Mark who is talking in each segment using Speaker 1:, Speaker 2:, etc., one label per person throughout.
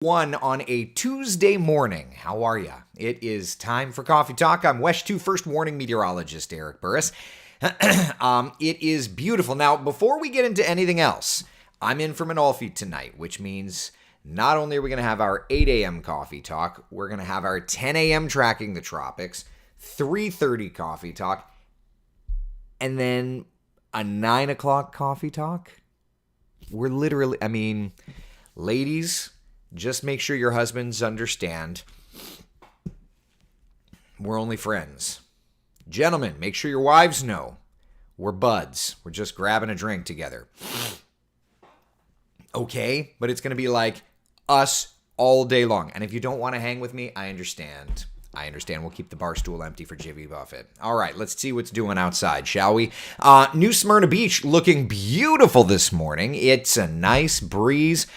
Speaker 1: One on a Tuesday morning. How are ya? It is time for Coffee Talk. I'm Wesh 2 First Warning Meteorologist Eric Burris. It is beautiful. Now, before we get into anything else, I'm in from an all feed tonight, which means not only are we going to have our 8 a.m. Coffee Talk, we're going to have our 10 a.m. Tracking the Tropics, 3:30 Coffee Talk, and then a 9 o'clock Coffee Talk. We're literally, ladies, just make sure your husbands understand we're only friends. Gentlemen, make sure your wives know we're buds. We're just grabbing a drink together. Okay, but it's going to be like us all day long. And if you don't want to hang with me, I understand. We'll keep the bar stool empty for Jimmy Buffett. All right, let's see what's doing outside, shall we? New Smyrna Beach looking beautiful this morning. It's a nice breeze.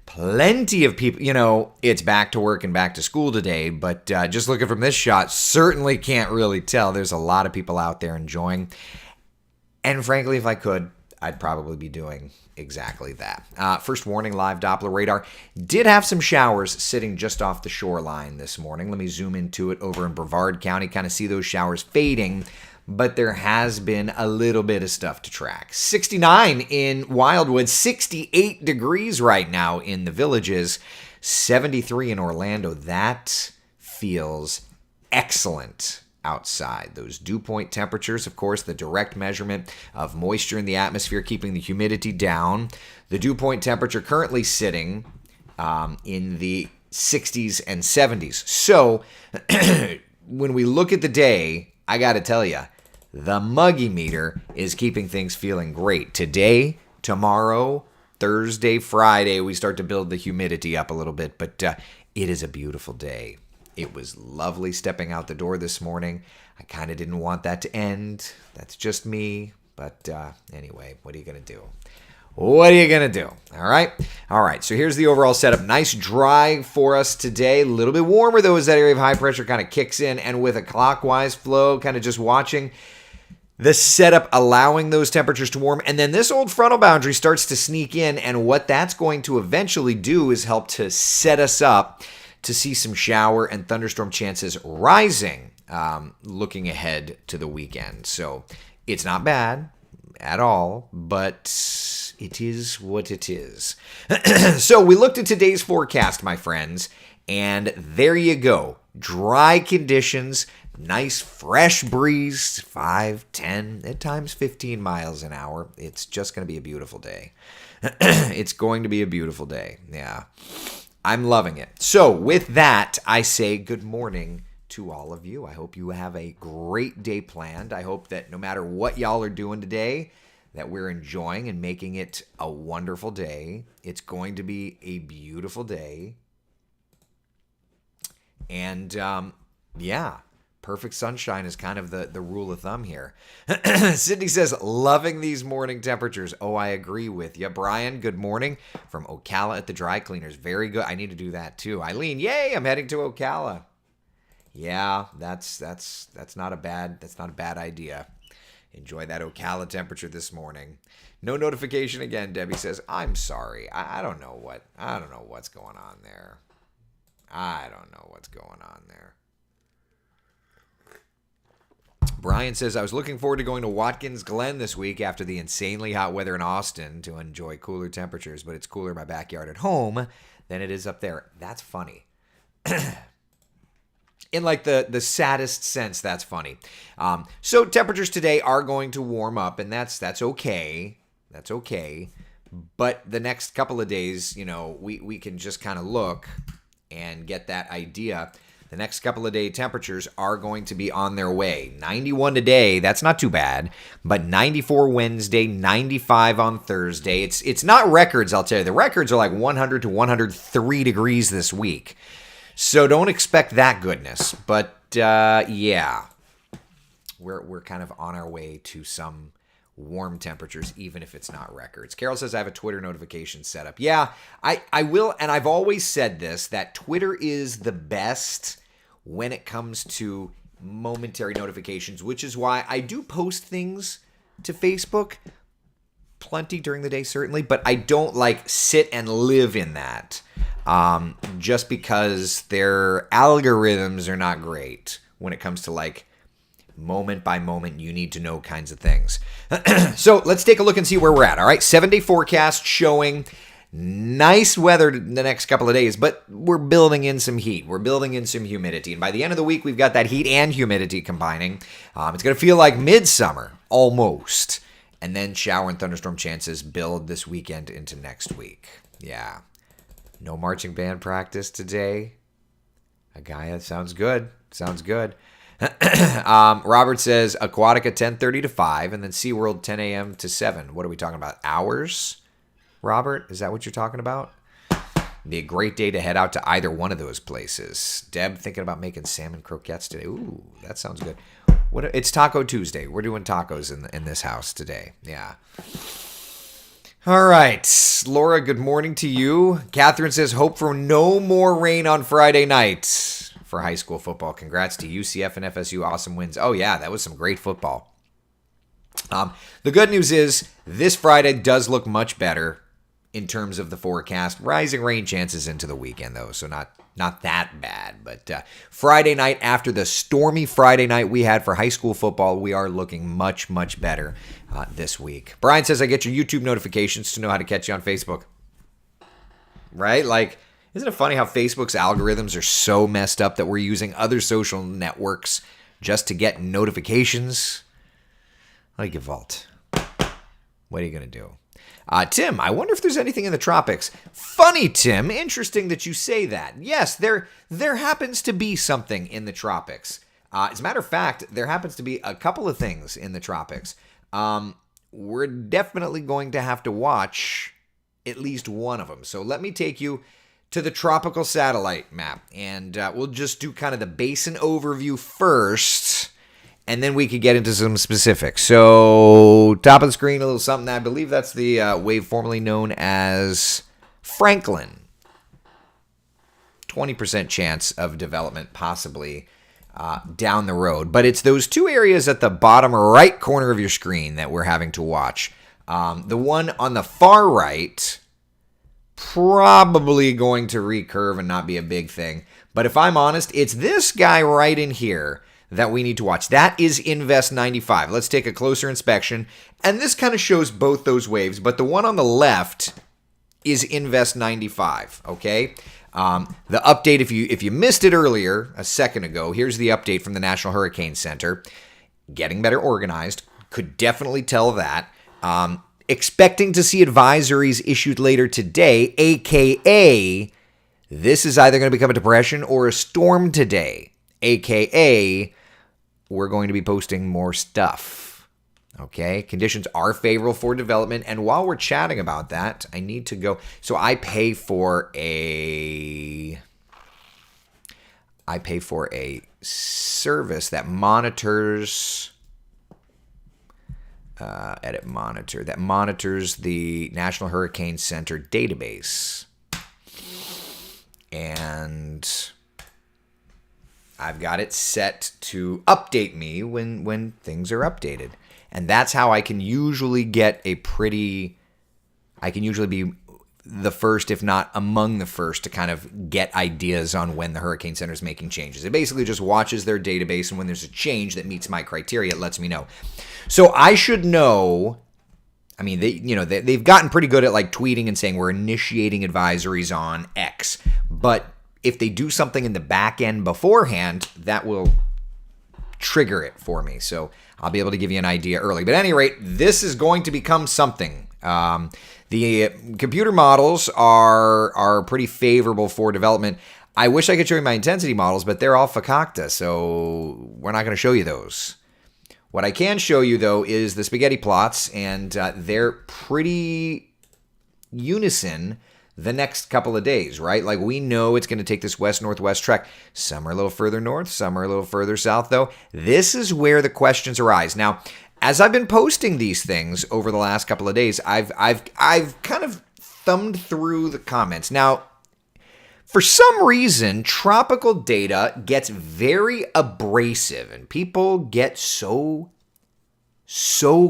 Speaker 1: Plenty of people, it's back to work and back to school today, but just looking from this shot, certainly can't really tell. There's a lot of people out there enjoying. And frankly, if I could, I'd probably be doing exactly that. First warning, live Doppler radar. Did have some showers sitting just off the shoreline this morning. Let me zoom into it over in Brevard County, kind of see those showers fading. But there has been a little bit of stuff to track. 69 in Wildwood, 68 degrees right now in the Villages, 73 in Orlando. That feels excellent outside. Those dew point temperatures, of course, the direct measurement of moisture in the atmosphere, keeping the humidity down. The dew point temperature currently sitting in the 60s and 70s. So when we look at the day, I got to tell you, the muggy meter is keeping things feeling great. Today, tomorrow, Thursday, Friday, we start to build the humidity up a little bit, but it is a beautiful day. It was lovely stepping out the door this morning. I kind of didn't want that to end. That's just me. But anyway, what are you going to do? What are you going to do? All right. So here's the overall setup. Nice dry for us today. A little bit warmer, though, as that area of high pressure kind of kicks in. And with a clockwise flow, kind of just watching the setup, allowing those temperatures to warm. And then this old frontal boundary starts to sneak in. And what that's going to eventually do is help to set us up to see some shower and thunderstorm chances rising looking ahead to the weekend. So it's not bad at all, but it is what it is. So we looked at today's forecast, my friends, and there you go. Dry conditions, nice fresh breeze, 5, 10, at times 15 miles an hour. It's just going to be a beautiful day. It's going to be a beautiful day. Yeah, I'm loving it. So with that, I say good morning to all of you. I hope you have a great day planned. I hope that no matter what y'all are doing today, that we're enjoying and making it a wonderful day. It's going to be a beautiful day. And perfect sunshine is kind of the rule of thumb here. Sydney says, loving these morning temperatures. Oh, I agree with you. Brian, good morning from Ocala at the dry cleaners. Very good. I need to do that too. Eileen, yay, I'm heading to Ocala. Yeah, that's not a bad idea. Enjoy that Ocala temperature this morning. No notification again, Debbie says. I'm sorry. I don't know what's going on there. Brian says, I was looking forward to going to Watkins Glen this week after the insanely hot weather in Austin to enjoy cooler temperatures, but it's cooler in my backyard at home than it is up there. That's funny. In like the saddest sense, that's funny. So temperatures today are going to warm up, and that's okay. That's okay. But the next couple of days, we can just kind of look and get that idea. The next couple of day temperatures are going to be on their way. 91 today, that's not too bad. But 94 Wednesday, 95 on Thursday. It's not records, I'll tell you. The records are like 100 to 103 degrees this week. So don't expect that goodness. But yeah, we're kind of on our way to some warm temperatures, even if it's not records. Carol says, I have a Twitter notification set up. Yeah, I will. And I've always said this, that Twitter is the best when it comes to momentary notifications, which is why I do post things to Facebook plenty during the day, certainly, but I don't like sit and live in that. just because their algorithms are not great when it comes to like moment by moment, you need to know kinds of things. So let's take a look and see where we're at. All right, 7-day forecast showing nice weather the next couple of days, but we're building in some heat. We're building in some humidity. And by the end of the week, we've got that heat and humidity combining. It's going to feel like midsummer, almost. And then shower and thunderstorm chances build this weekend into next week. Yeah. No marching band practice today. Agaya, sounds good. Sounds good. Robert says Aquatica 10:30 to 5, and then SeaWorld 10 a.m. to 7. What are we talking about? Hours? Robert, is that what you're talking about? Be a great day to head out to either one of those places. Deb thinking about making salmon croquettes today. Ooh, that sounds good. It's Taco Tuesday. We're doing tacos in this house today. Yeah. All right. Laura, good morning to you. Catherine says, hope for no more rain on Friday night for high school football. Congrats to UCF and FSU. Awesome wins. Oh, yeah, that was some great football. The good news is this Friday does look much better in terms of the forecast. Rising rain chances into the weekend, though, so not that bad. But Friday night, after the stormy Friday night we had for high school football, we are looking much, much better this week. Brian says, I get your YouTube notifications to know how to catch you on Facebook. Right? Like, isn't it funny how Facebook's algorithms are so messed up that we're using other social networks just to get notifications? Like a vault. What are you going to do? Tim, I wonder if there's anything in the tropics. Funny, Tim. Interesting that you say that. Yes, there happens to be something in the tropics. As a matter of fact, there happens to be a couple of things in the tropics. We're definitely going to have to watch at least one of them. So let me take you to the tropical satellite map, and we'll just do kind of the basin overview first, and then we could get into some specifics. So top of the screen, a little something. I believe that's the wave formerly known as Franklin. 20% chance of development possibly down the road. But it's those two areas at the bottom right corner of your screen that we're having to watch. The one on the far right, probably going to recurve and not be a big thing. But if I'm honest, it's this guy right in here that we need to watch. That is Invest 95. Let's take a closer inspection. And this kind of shows both those waves, but the one on the left is Invest 95, okay? The update, if you missed it earlier, a second ago, here's the update from the National Hurricane Center. Getting better organized. Could definitely tell that. Expecting to see advisories issued later today, a.k.a. this is either going to become a depression or a storm today, a.k.a. we're going to be posting more stuff. Okay, conditions are favorable for development, and while we're chatting about that, I need to go. So I pay for a service that monitors. Edit monitor that monitors the National Hurricane Center database, and I've got it set to update me when things are updated, and that's how I can usually get I can usually be the first, if not among the first, to kind of get ideas on when the Hurricane Center is making changes. It basically just watches their database, and when there's a change that meets my criteria, it lets me know. So I should know. I mean, they've gotten pretty good at like tweeting and saying we're initiating advisories on X. But if they do something in the back end beforehand, that will trigger it for me. So I'll be able to give you an idea early. But at any rate, this is going to become something. The computer models are pretty favorable for development. I wish I could show you my intensity models, but they're all fakakta, so we're not going to show you those. What I can show you, though, is the spaghetti plots, and they're pretty unison the next couple of days, right? Like, we know it's going to take this west-northwest trek. Some are a little further north, some are a little further south, though. This is where the questions arise. Now, as I've been posting these things over the last couple of days, I've kind of thumbed through the comments. Now, for some reason, tropical data gets very abrasive, and people get so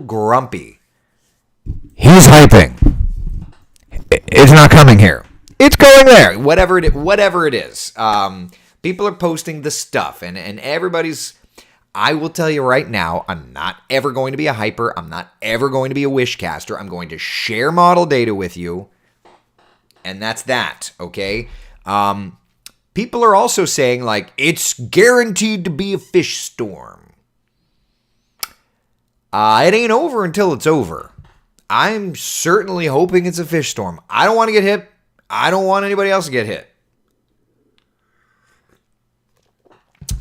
Speaker 1: grumpy. He's hyping. It's not coming here. It's going there. Whatever it is. People are posting the stuff, and everybody's. I will tell you right now, I'm not ever going to be a hyper. I'm not ever going to be a wishcaster. I'm going to share model data with you, and that's that. Okay. People are also saying like it's guaranteed to be a fish storm. It ain't over until it's over. I'm certainly hoping it's a fish storm. I don't want to get hit. I don't want anybody else to get hit.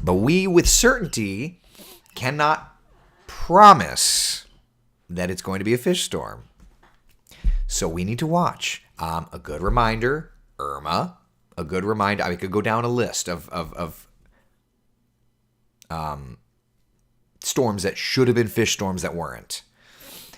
Speaker 1: But we, with certainty, cannot promise that it's going to be a fish storm. So we need to watch. A good reminder, Irma. A good reminder. I could go down a list of storms that should have been fish storms that weren't.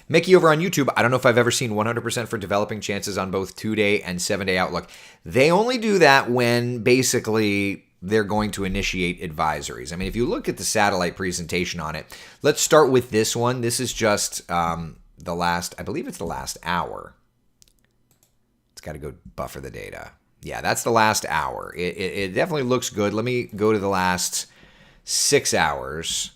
Speaker 1: Mickey over on YouTube, I don't know if I've ever seen 100% for developing chances on both 2-day and 7-day outlook. They only do that when basically they're going to initiate advisories. I mean, if you look at the satellite presentation on it, let's start with this one. This is just the last, I believe it's the last hour. It's got to go buffer the data. Yeah, that's the last hour. It definitely looks good. Let me go to the last 6 hours.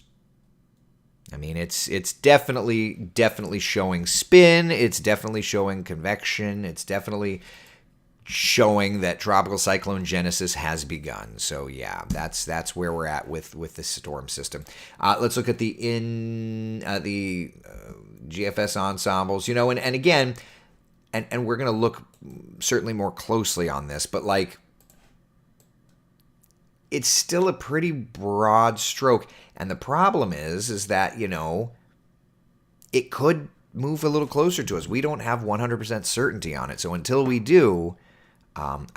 Speaker 1: I mean, it's definitely showing spin. It's definitely showing convection. It's definitely showing that tropical cyclone genesis has begun. So yeah, that's where we're at with the storm system. Let's look at the GFS ensembles. You know, and again, and we're gonna look certainly more closely on this, but like, it's still a pretty broad stroke. And the problem is that, you know, it could move a little closer to us. We don't have 100% certainty on it. So until we do, I'm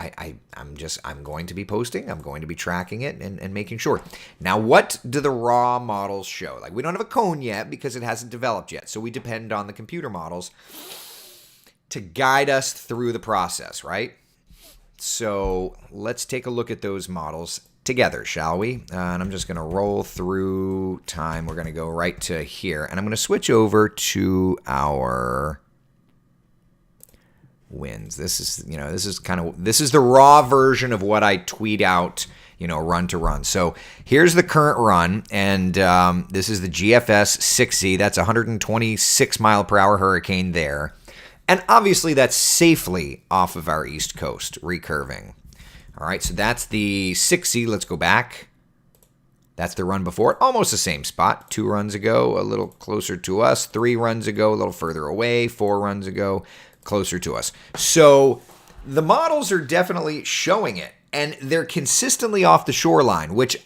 Speaker 1: going to be posting. I'm going to be tracking it and making sure. Now, what do the raw models show? Like, we don't have a cone yet because it hasn't developed yet. So we depend on the computer models to guide us through the process, right? So let's take a look at those models together, shall we? And I'm just going to roll through time. We're going to go right to here. And I'm going to switch over to our winds. This is the raw version of what I tweet out, you know, run to run. So here's the current run. And this is the GFS 6Z. That's 126 mile per hour hurricane there. And obviously that's safely off of our east coast, recurving. All right, so that's the 6Z. Let's go back. That's the run before it. Almost the same spot. 2 runs ago, a little closer to us. 3 runs ago, a little further away. 4 runs ago, closer to us. So the models are definitely showing it. And they're consistently off the shoreline, which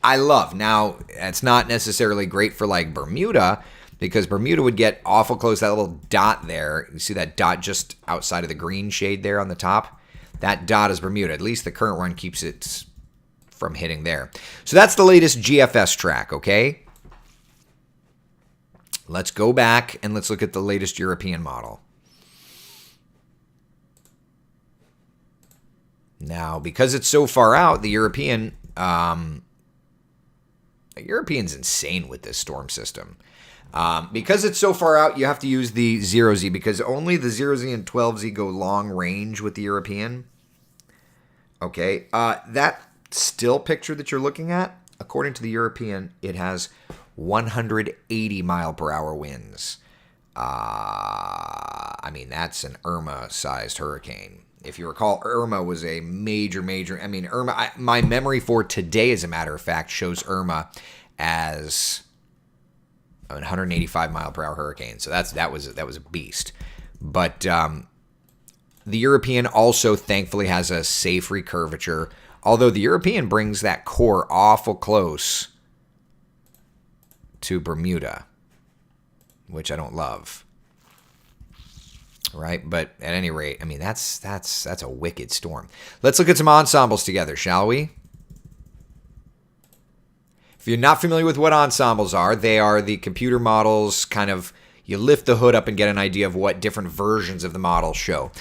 Speaker 1: I love. Now, it's not necessarily great for like Bermuda, because Bermuda would get awful close. That little dot there. You see that dot just outside of the green shade there on the top? That dot is Bermuda. At least the current run keeps it from hitting there. So that's the latest GFS track, okay? Let's go back and let's look at the latest European model. Now, because it's so far out, the European's insane with this storm system. Because it's so far out, you have to use the 0Z because only the 0Z and 12Z go long range with the European. Okay, that still picture that you're looking at, according to the European, it has 180 mile per hour winds. I mean, that's an Irma-sized hurricane. If you recall, Irma was a major, Irma, my memory for today, as a matter of fact, shows Irma as a 185 mile per hour hurricane. So that was a beast. But the European also thankfully has a safe recurvature, although the European brings that core awful close to Bermuda, which I don't love. Right? But at any rate, I mean, that's a wicked storm. Let's look at some ensembles together, shall we? If you're not familiar with what ensembles are, they are the computer models, kind of, you lift the hood up and get an idea of what different versions of the model show.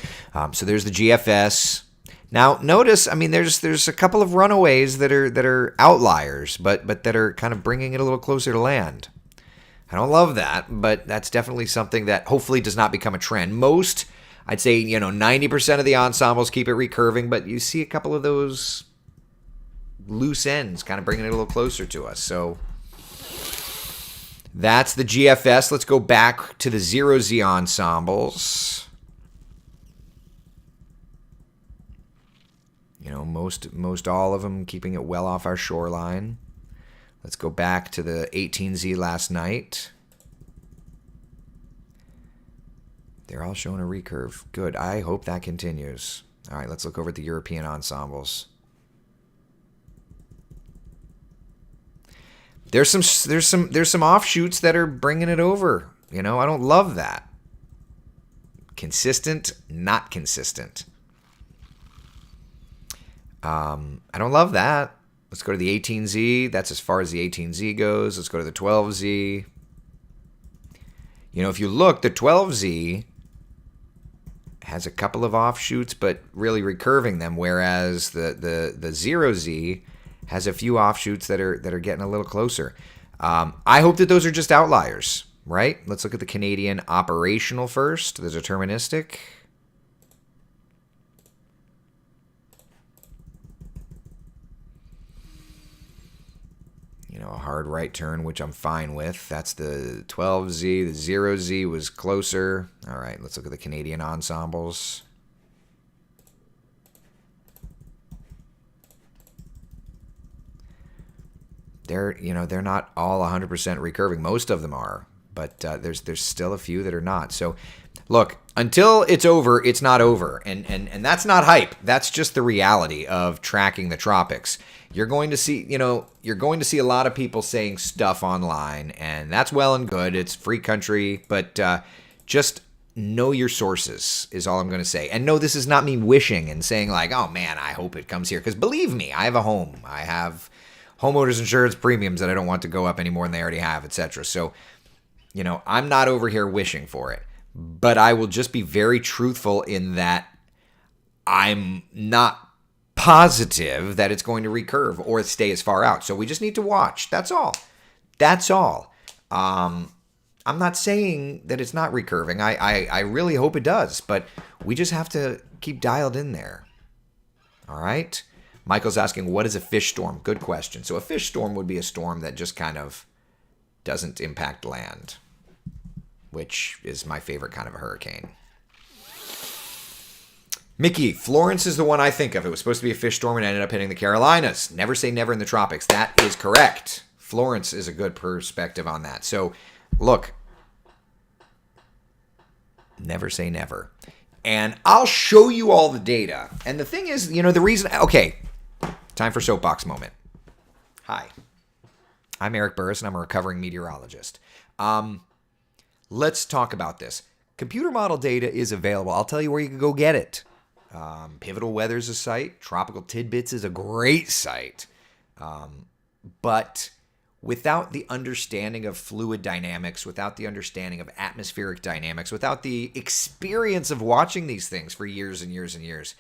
Speaker 1: So there's the GFS. Now, notice, I mean, there's a couple of runaways that are outliers, but that are kind of bringing it a little closer to land. I don't love that, but that's definitely something that hopefully does not become a trend. Most I'd say, 90% of the ensembles keep it recurving, but you see a couple of those loose ends kind of bringing it a little closer to us. So that's the GFS. Let's go back to the 0Z ensembles. Most all of them keeping it well off our shoreline. Let's go back to the 18Z last night. They're all showing a recurve. Good. I hope that continues. All right, let's look over at the European ensembles. There's some offshoots that are bringing it over. I don't love that. Consistent, not consistent. I don't love that. Let's go to the 18Z. That's as far as the 18Z goes. Let's go to the 12Z. If you look, the 12Z has a couple of offshoots, but really recurving them, whereas the 0Z has a few offshoots that are getting a little closer. I hope that those are just outliers, right? Let's look at the Canadian operational first, the deterministic. A hard right turn, which I'm fine with. That's the 12Z. The 0Z was closer. All right, let's look at the Canadian ensembles. They're not all 100% recurving. Most of them are, but there's still a few that are not. So, look, until it's over, it's not over, and that's not hype. That's just the reality of tracking the tropics. You're going to see a lot of people saying stuff online, and that's well and good. It's free country, but just know your sources is all I'm going to say. And no, this is not me wishing and saying like, oh man, I hope it comes here. Because believe me, I have a home. I have homeowners insurance premiums that I don't want to go up any more than they already have, etc. So, I'm not over here wishing for it. But I will just be very truthful in that I'm not positive that it's going to recurve or stay as far out. So we just need to watch. That's all. I'm not saying that it's not recurving. I really hope it does, but we just have to keep dialed in there. All right? Michael's asking, what is a fish storm? Good question. So a fish storm would be a storm that just kind of doesn't impact land, which is my favorite kind of a hurricane. Mickey, Florence is the one I think of. It was supposed to be a fish storm and ended up hitting the Carolinas. Never say never in the tropics. That is correct. Florence is a good perspective on that. So, look, never say never. And I'll show you all the data. And the thing is, the reason... Okay, time for soapbox moment. Hi. I'm Eric Burris, and I'm a recovering meteorologist. Let's talk about this. Computer model data is available. I'll tell you where you can go get it. Pivotal Weather is a site. Tropical Tidbits is a great site. But without the understanding of fluid dynamics, without the understanding of atmospheric dynamics, without the experience of watching these things for years and years and years,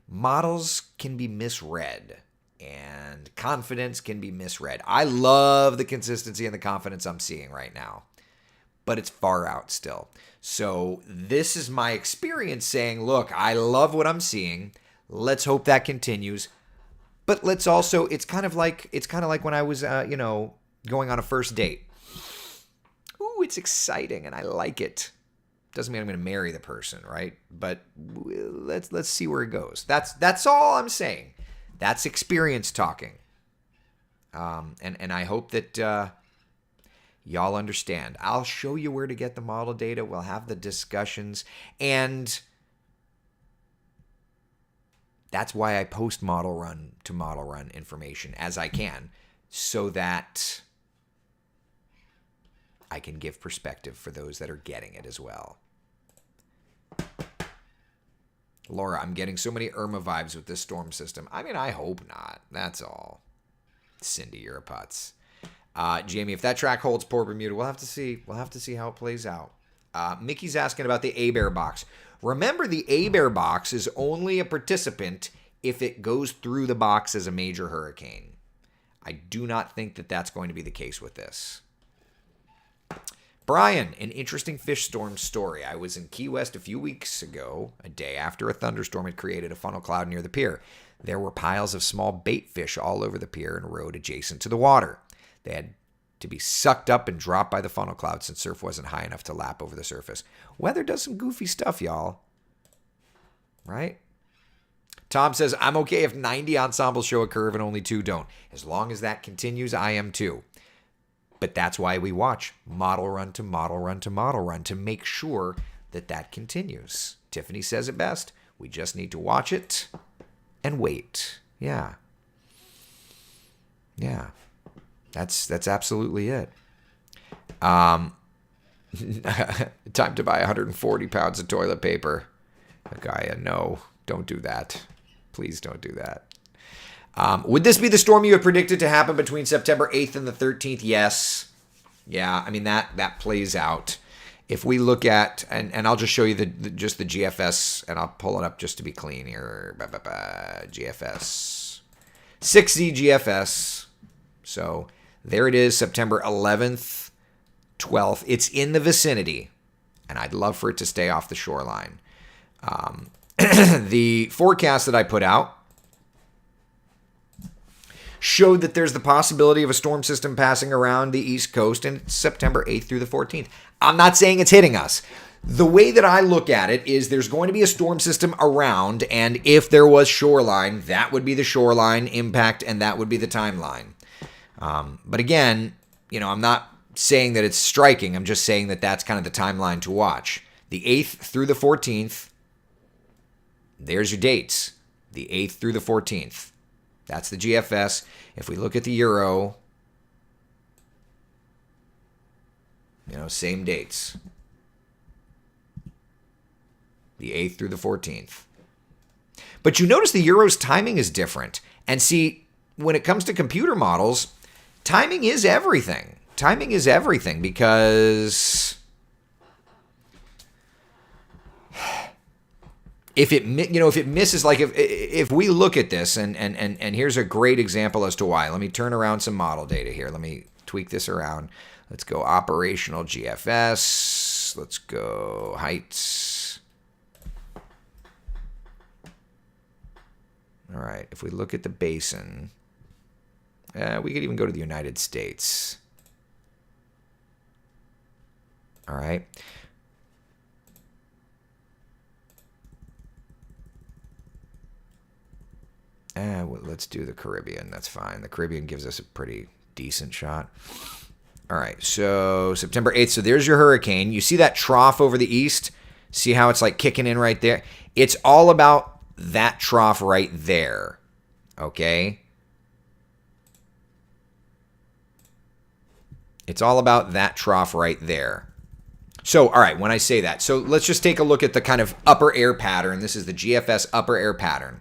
Speaker 1: models can be misread and confidence can be misread. I love the consistency and the confidence I'm seeing right now, but it's far out still. So this is my experience saying, look, I love what I'm seeing. Let's hope that continues. But let's also, it's kind of like when I was, going on a first date. Ooh, it's exciting and I like it. Doesn't mean I'm going to marry the person, right? But let's see where it goes. That's all I'm saying. That's experience talking. And I hope that y'all understand. I'll show you where to get the model data. We'll have the discussions. And that's why I post model run to model run information as I can, so that I can give perspective for those that are getting it as well. Laura, I'm getting so many Irma vibes with this storm system. I mean, I hope not. That's all. Cindy, you're a putz. Jamie, if that track holds Port Bermuda, we'll have to see. We'll have to see how it plays out. Mickey's asking about the A-Bear box. Remember, the A-Bear box is only a participant if it goes through the box as a major hurricane. I do not think that that's going to be the case with this. Brian, an interesting fish storm story. I was in Key West a few weeks ago, a day after a thunderstorm had created a funnel cloud near the pier. There were piles of small bait fish all over the pier and road adjacent to the water. They had to be sucked up and dropped by the funnel cloud since surf wasn't high enough to lap over the surface. Weather does some goofy stuff, y'all. Right? Tom says, I'm okay if 90 ensembles show a curve and only 2 don't. As long as that continues, I am too. But that's why we watch model run to model run to model run to make sure that that continues. Tiffany says it best. We just need to watch it and wait. Yeah. Yeah. That's absolutely it. Time to buy 140 pounds of toilet paper. Gaia, no, don't do that. Please don't do that. Would this be the storm you had predicted to happen between September 8th and the 13th? Yes. Yeah, I mean, that plays out. If we look at, and I'll just show you just the GFS, and I'll pull it up just to be clean here. GFS. 6Z GFS. So there it is, September 11th, 12th. It's in the vicinity, and I'd love for it to stay off the shoreline. The forecast that I put out showed that there's the possibility of a storm system passing around the East Coast, and it's September 8th through the 14th. I'm not saying it's hitting us. The way that I look at it is there's going to be a storm system around, and if there was shoreline, that would be the shoreline impact, and that would be the timeline. But again, I'm not saying that it's striking. I'm just saying that that's kind of the timeline to watch. The 8th through the 14th, there's your dates. The 8th through the 14th. That's the GFS. If we look at the Euro, same dates. The 8th through the 14th. But you notice the Euro's timing is different. And see, when it comes to computer models, timing is everything. Timing is everything because if it misses, like if we look at this and here's a great example as to why. Let me turn around some model data here. Let me tweak this around. Let's go operational GFS. Let's go heights. All right. If we look at the basin, we could even go to the United States. All right. Well, let's do the Caribbean. That's fine. The Caribbean gives us a pretty decent shot. All right, so September 8th. So there's your hurricane. You see that trough over the east? See how it's like kicking in right there? It's all about that trough right there, okay? It's all about that trough right there. So, all right, when I say that, so let's just take a look at the kind of upper air pattern. This is the GFS upper air pattern.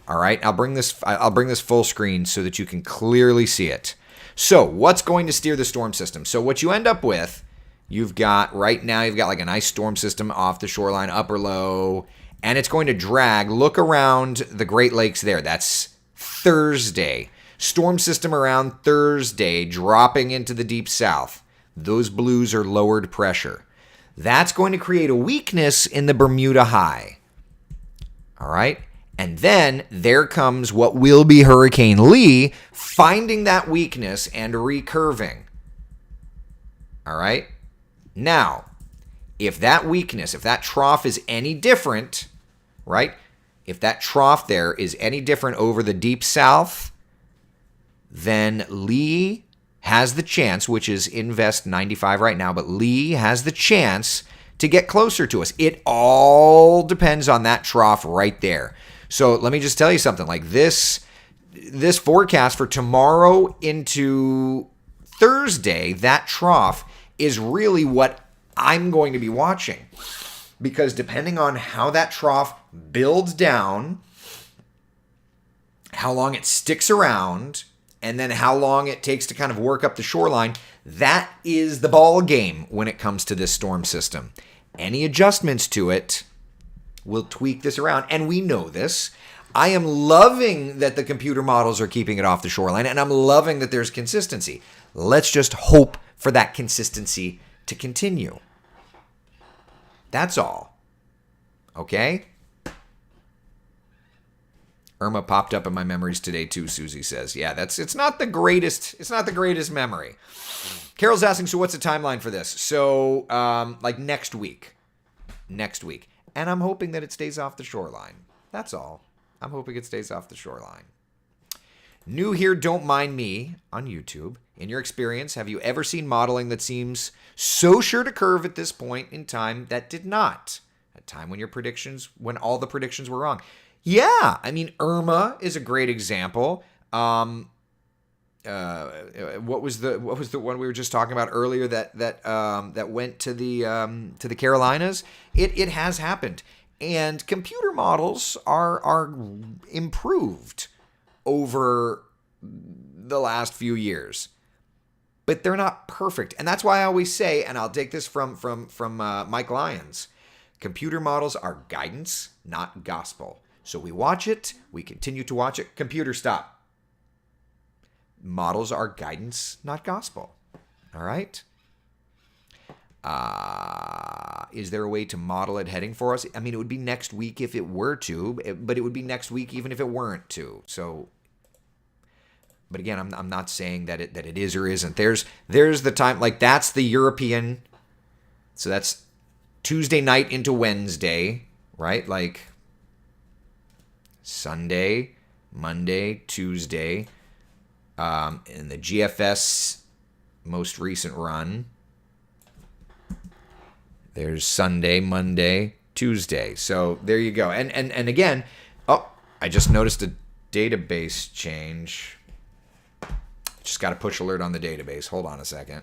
Speaker 1: All right, I'll bring this full screen so that you can clearly see it. So what's going to steer the storm system? So what you end up with, you've got like a nice storm system off the shoreline, upper low, and it's going to drag. Look around the Great Lakes there. That's Thursday. Storm system around Thursday, dropping into the deep south. Those blues are lowered pressure. That's going to create a weakness in the Bermuda High. All right? And then there comes what will be Hurricane Lee, finding that weakness and recurving. All right? Now, if that weakness, if that trough is any different, right? If that trough there is any different over the deep south, then Lee has the chance, which is invest 95 right now, but Lee has the chance to get closer to us. It all depends on that trough right there. So let me just tell you something. Like this forecast for tomorrow into Thursday, that trough is really what I'm going to be watching. Because depending on how that trough builds down, how long it sticks around, and then how long it takes to kind of work up the shoreline, that is the ball game when it comes to this storm system. Any adjustments to it will tweak this around, and we know this. I am loving that the computer models are keeping it off the shoreline, and I'm loving that there's consistency. Let's just hope for that consistency to continue. That's all. Okay? Irma popped up in my memories today too, Susie says. Yeah, it's not the greatest memory. Carol's asking, so what's the timeline for this? So, like next week. And I'm hoping that it stays off the shoreline. That's all. I'm hoping it stays off the shoreline. New here, don't mind me on YouTube. In your experience, have you ever seen modeling that seems so sure to curve at this point in time that did not? A time when when all the predictions were wrong. Yeah, I mean, Irma is a great example. What was the one we were just talking about earlier that went to the Carolinas? It has happened, and computer models are improved over the last few years, but they're not perfect, and that's why I always say, and I'll take this from Mike Lyons, computer models are guidance, not gospel. So we watch it, we continue to watch it. Computer, stop. Models are guidance, not gospel. All right? Is there a way to model it heading for us? I mean, it would be next week if it were to, but it would be next week even if it weren't to. So, but again, I'm not saying that it is or isn't. There's the time, like that's the European, so that's Tuesday night into Wednesday, right? Like Sunday, Monday, Tuesday, in the GFS most recent run, there's Sunday, Monday, Tuesday. So there you go. And again, I just noticed a database change. Just got a push alert on the database. Hold on a second.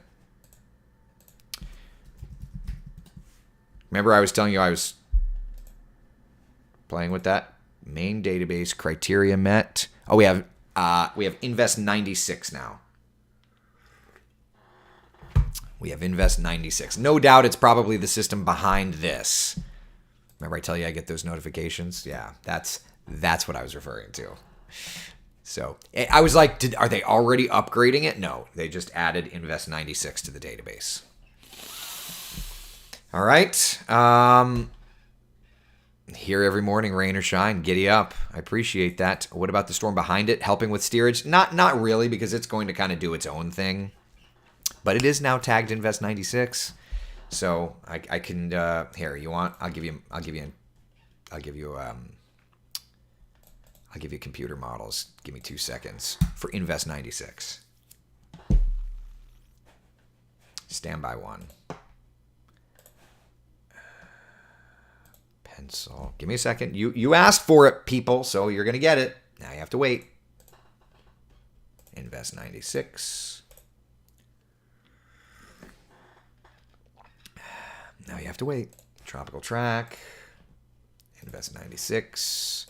Speaker 1: Remember I was telling you I was playing with that? Main database criteria met. Oh, we have Invest 96 now. We have Invest 96. No doubt it's probably the system behind this. Remember I tell you I get those notifications? Yeah, that's what I was referring to. So I was like, are they already upgrading it? No, they just added Invest 96 to the database. All right. Here every morning, rain or shine, giddy up. I appreciate that. What about the storm behind it, helping with steerage? Not really, because it's going to kind of do its own thing. But it is now tagged Invest 96, so I can. Here, you want? I'll give you computer models. Give me 2 seconds for Invest 96. Standby one. Pencil. Give me a second. You asked for it, people, so you're gonna get it. Now you have to wait. Invest 96. Now you have to wait. Tropical track. Invest 96.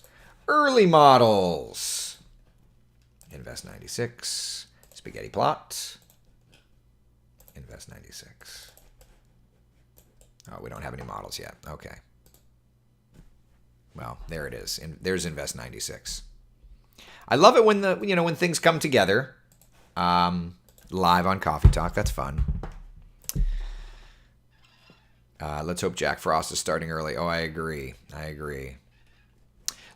Speaker 1: Early models. Invest 96. Spaghetti plot. Invest 96. Oh, we don't have any models yet. Okay. Well, there it is. There's Invest 96. I love it when things come together. Live on Coffee Talk. That's fun. Let's hope Jack Frost is starting early. Oh, I agree.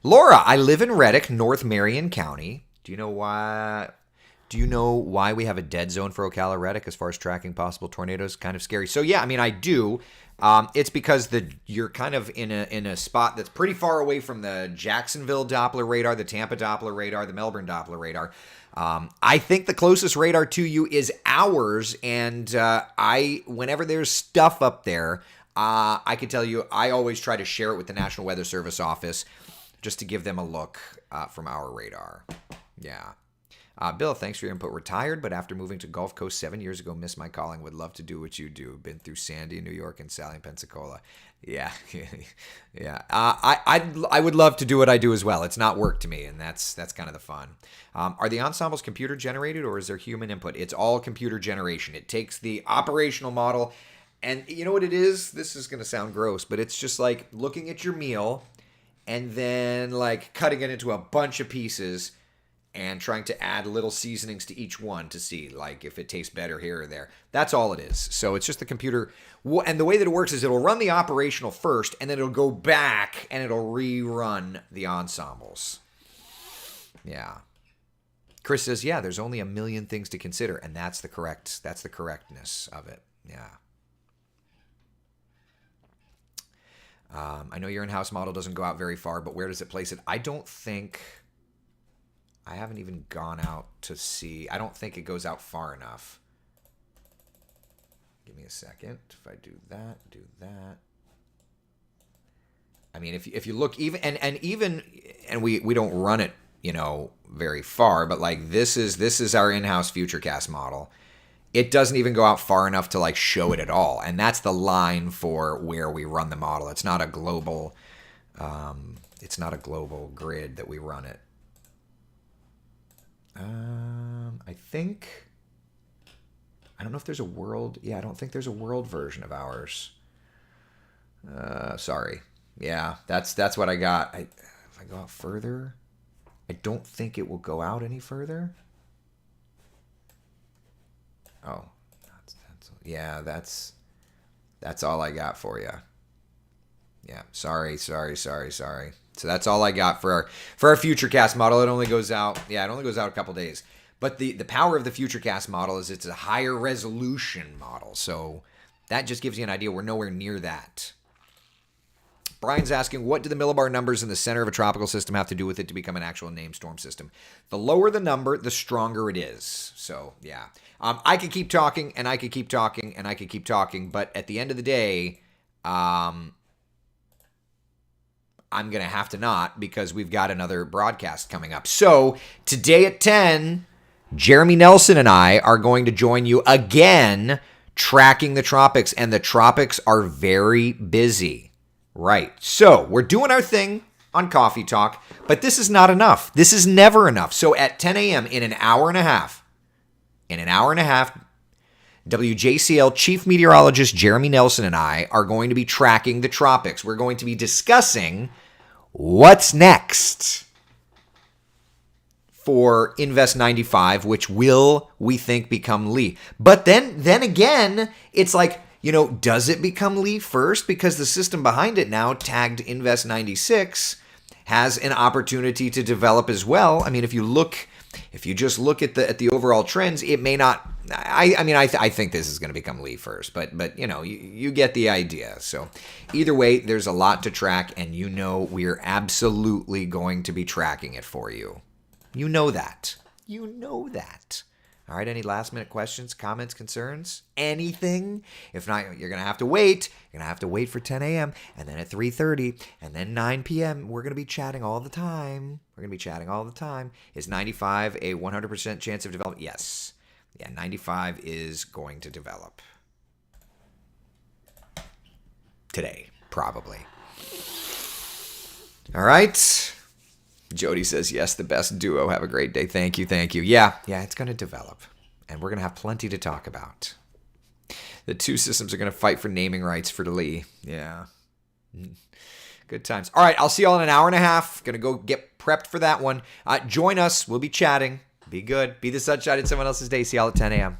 Speaker 1: Laura, I live in Reddick, North Marion County. Do you know why we have a dead zone for Ocala Reddick as far as tracking possible tornadoes? Kind of scary. So yeah, I mean I do. It's because you're kind of in a spot that's pretty far away from the Jacksonville Doppler radar, the Tampa Doppler radar, the Melbourne Doppler radar. I think the closest radar to you is ours, and whenever there's stuff up there, I can tell you I always try to share it with the National Weather Service office just to give them a look from our radar. Yeah. Bill, thanks for your input. Retired, but after moving to Gulf Coast 7 years ago, miss my calling. Would love to do what you do. Been through Sandy, New York, and Sally, Pensacola. Yeah, yeah. I would love to do what I do as well. It's not work to me, and that's kind of the fun. Are the ensembles computer generated, or is there human input? It's all computer generation. It takes the operational model, and you know what it is? This is going to sound gross, but it's just like looking at your meal and then like cutting it into a bunch of pieces and trying to add little seasonings to each one to see like if it tastes better here or there. That's all it is. So it's just the computer. And the way that it works is it'll run the operational first, and then it'll go back and it'll rerun the ensembles. Yeah. Chris says, yeah, there's only a million things to consider, and that's the correctness of it. Yeah. I know your in-house model doesn't go out very far, but where does it place it? I haven't even gone out to see. I don't think it goes out far enough. Give me a second. If I do that. I mean, if you look even and we don't run it, very far, but like this is our in-house FutureCast model. It doesn't even go out far enough to like show it at all, and that's the line for where we run the model. It's not a global grid that we run it. I don't know if there's a world. Yeah, I don't think there's a world version of ours. Sorry. Yeah, that's what I got. If I go out further, I don't think it will go out any further. Oh, that's all I got for you. Yeah, sorry. So that's all I got for our FutureCast model. It only goes out. Yeah, it only goes out a couple days. But the power of the FutureCast model is it's a higher resolution model. So that just gives you an idea. We're nowhere near that. Brian's asking, what do the millibar numbers in the center of a tropical system have to do with it to become an actual named storm system? The lower the number, the stronger it is. So, yeah. I could keep talking, and I could keep talking, and I could keep talking, but at the end of the day, I'm going to have to not because we've got another broadcast coming up. So, today at 10, Jeremy Nelson and I are going to join you again tracking the tropics, and the tropics are very busy. Right. So we're doing our thing on Coffee Talk, but this is not enough. This is never enough. So at 10 a.m. in an hour and a half, WJCL Chief Meteorologist Jeremy Nelson and I are going to be tracking the tropics. We're going to be discussing what's next for Invest 95, which will, we think, become Lee. But then again, it's like, does it become Lee first? Because the system behind it now, tagged Invest 96, has an opportunity to develop as well. I mean, if you just look at the overall trends, it may not. I think this is going to become Lee first, but you get the idea. So either way, there's a lot to track, and we're absolutely going to be tracking it for you. You know that. All right, any last-minute questions, comments, concerns, anything? If not, you're going to have to wait. You're going to have to wait for 10 a.m., and then at 3:30, and then 9 p.m., we're going to be chatting all the time. Is 95 a 100% chance of development? Yes. Yeah, 95 is going to develop. Today, probably. All right. Jody says, yes, the best duo. Have a great day. Thank you. Yeah, it's going to develop, and we're going to have plenty to talk about. The two systems are going to fight for naming rights for Lee. Yeah. Good times. All right, I'll see y'all in an hour and a half. Going to go get prepped for that one. Join us. We'll be chatting. Be good. Be the sunshine in someone else's day. See y'all at 10 a.m. Bye.